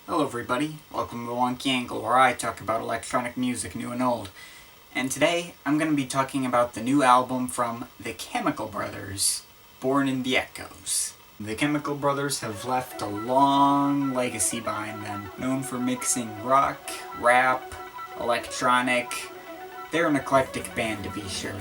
Hello everybody, welcome to the Wonky Angle, where I talk about electronic music, new and old. And today, I'm going to be talking about the new album from The Chemical Brothers, Born in the Echoes. The Chemical Brothers have left a long legacy behind them, known for mixing rock, rap, electronic. They're an eclectic band to be sure.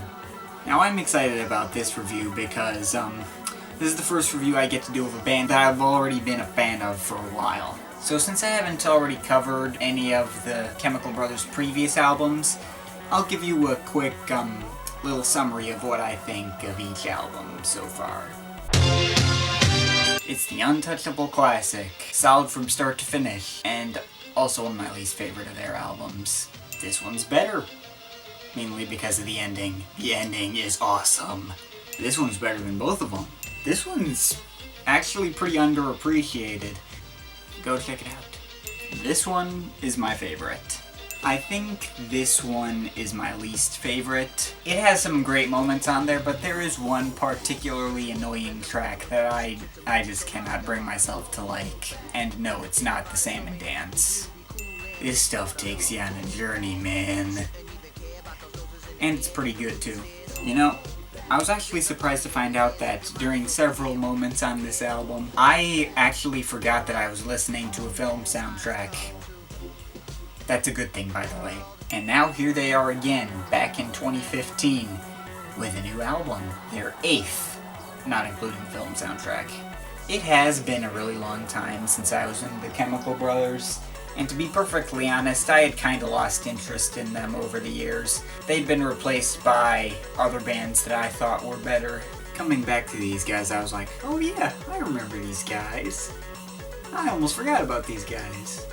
Now I'm excited about this review because, this is the first review I get to do of a band that I've already been a fan of for a while. So since I haven't already covered any of the Chemical Brothers' previous albums, I'll give you a quick, little summary of what I think of each album so far. It's the untouchable classic, solid from start to finish, and also one of my least favorite of their albums. This one's better, mainly because of the ending. The ending is awesome. This one's better than both of them. This one's actually pretty underappreciated. Go check it out. This one is my favorite. I think this one is my least favorite. It has some great moments on there, but there is one particularly annoying track that I just cannot bring myself to like. And no, it's not The Salmon Dance. This stuff takes you on a journey, man. And it's pretty good too. You know, I was actually surprised to find out that during several moments on this album, I actually forgot that I was listening to a film soundtrack. That's a good thing, by the way. And now here they are again, back in 2015, with a new album. Their 8th, not including the film soundtrack. It has been a really long time since I was in the Chemical Brothers, and to be perfectly honest, I had kinda lost interest in them over the years. They'd been replaced by other bands that I thought were better. Coming back to these guys, I was like, oh yeah, I remember these guys. I almost forgot about these guys.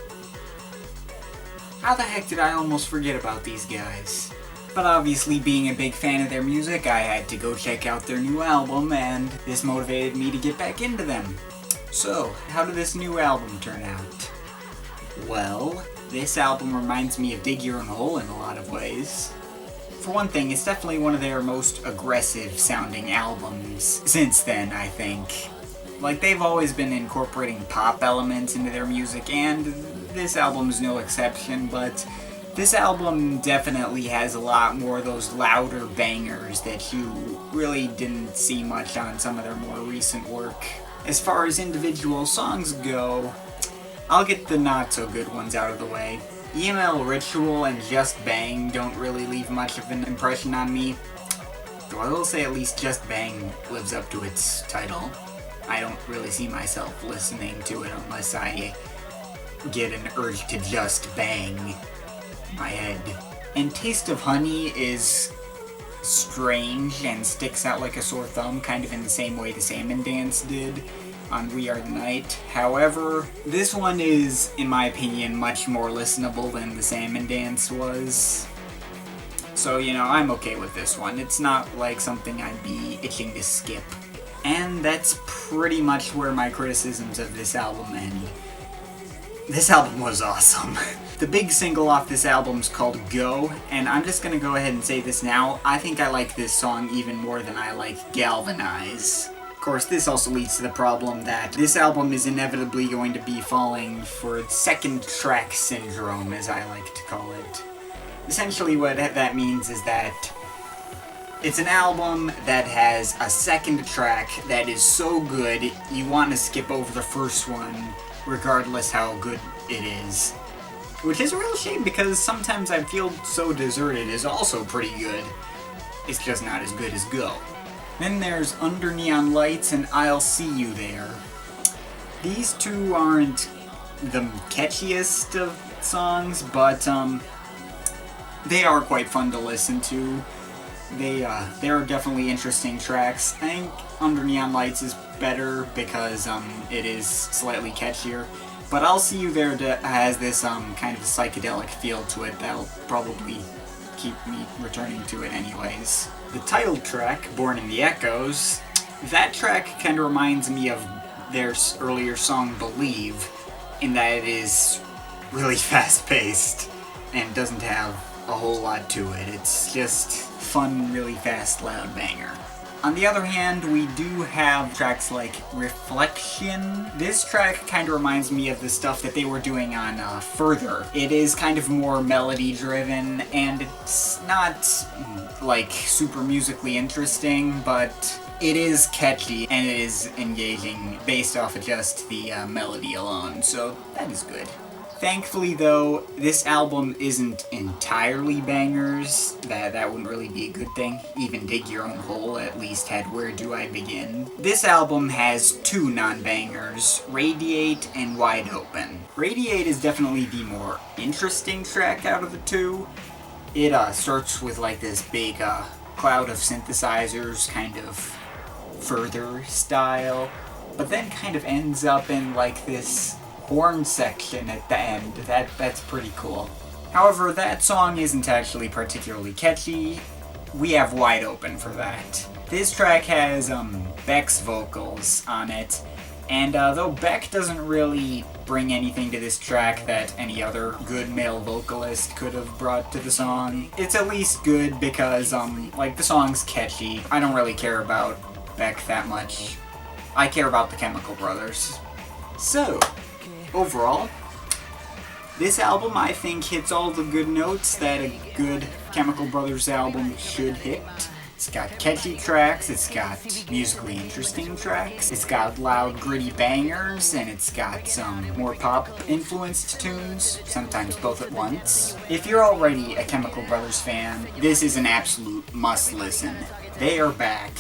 How the heck did I almost forget about these guys? But obviously, being a big fan of their music, I had to go check out their new album, and this motivated me to get back into them. So, how did this new album turn out? Well, this album reminds me of Dig Your Own Hole in a lot of ways. For one thing, it's definitely one of their most aggressive sounding albums since then, I think. Like, they've always been incorporating pop elements into their music, and this album is no exception, but this album definitely has a lot more of those louder bangers that you really didn't see much on some of their more recent work. As far as individual songs go, I'll get the not-so-good ones out of the way. EML Ritual and Just Bang don't really leave much of an impression on me, though I will say at least Just Bang lives up to its title. I don't really see myself listening to it unless I get an urge to just bang my head. And Taste of Honey is strange and sticks out like a sore thumb, kind of in the same way the Salmon Dance did on We Are the Night. However, this one is, in my opinion, much more listenable than the Salmon Dance was. So, you know, I'm okay with this one. It's not like something I'd be itching to skip. And that's pretty much where my criticisms of this album end. This album was awesome. The big single off this album is called Go, and I'm just gonna go ahead and say this now. I think I like this song even more than I like Galvanize. Of course, this also leads to the problem that this album is inevitably going to be falling for second track syndrome, as I like to call it. Essentially what that means is that it's an album that has a second track that is so good, you want to skip over the first one, regardless how good it is. Which is a real shame, because sometimes I Feel So Deserted is also pretty good. It's just not as good as Go. Then there's Under Neon Lights and I'll See You There. These two aren't the catchiest of songs, but they are quite fun to listen to. They are definitely interesting tracks. I think Under Neon Lights is better because it is slightly catchier. But I'll See You There has this kind of psychedelic feel to it that'll probably keep me returning to it anyways. The title track, Born in the Echoes, that track kind of reminds me of their earlier song Believe, in that it is really fast-paced and doesn't have a whole lot to it. It's just fun, really fast, loud banger. On the other hand, we do have tracks like Reflexion. This track kind of reminds me of the stuff that they were doing on Further. It is kind of more melody driven, and it's not like super musically interesting, but it is catchy and it is engaging based off of just the melody alone, so that is good. Thankfully though, this album isn't entirely bangers. That wouldn't really be a good thing. Even Dig Your Own Hole at least had Where Do I Begin. This album has two non-bangers, Radiate and Wide Open. Radiate is definitely the more interesting track out of the two. It starts with like this big cloud of synthesizers, kind of Further style, but then kind of ends up in like this horn section at the end. That's pretty cool. However, that song isn't actually particularly catchy. We have Wide Open for that. This track has Beck's vocals on it, and though Beck doesn't really bring anything to this track that any other good male vocalist could have brought to the song, it's at least good because like the song's catchy. I don't really care about Beck that much. I care about the Chemical Brothers. So, overall, this album I think hits all the good notes that a good Chemical Brothers album should hit. It's got catchy tracks, it's got musically interesting tracks, it's got loud gritty bangers, and it's got some more pop influenced tunes, sometimes both at once. If you're already a Chemical Brothers fan, this is an absolute must listen. They are back,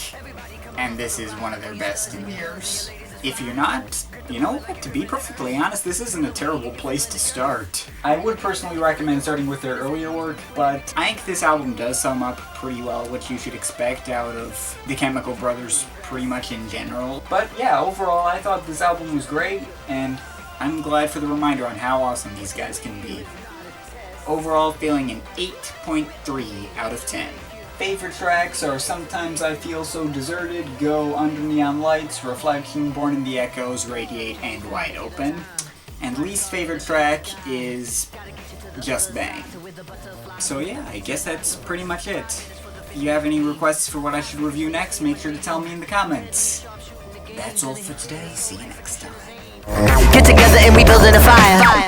and this is one of their best in years. If you're not, you know, to be perfectly honest, this isn't a terrible place to start. I would personally recommend starting with their earlier work, but I think this album does sum up pretty well what you should expect out of the Chemical Brothers pretty much in general. But yeah, overall I thought this album was great, and I'm glad for the reminder on how awesome these guys can be. Overall, feeling an 8.3 out of 10. Favorite tracks are Sometimes I Feel So Deserted, Go, Under Neon Lights, Reflection, Born in the Echoes, Radiate, and Wide Open. And least favorite track is Just Bang. So yeah, I guess that's pretty much it. If you have any requests for what I should review next, make sure to tell me in the comments. That's all for today, see you next time. Get together and we building a fire.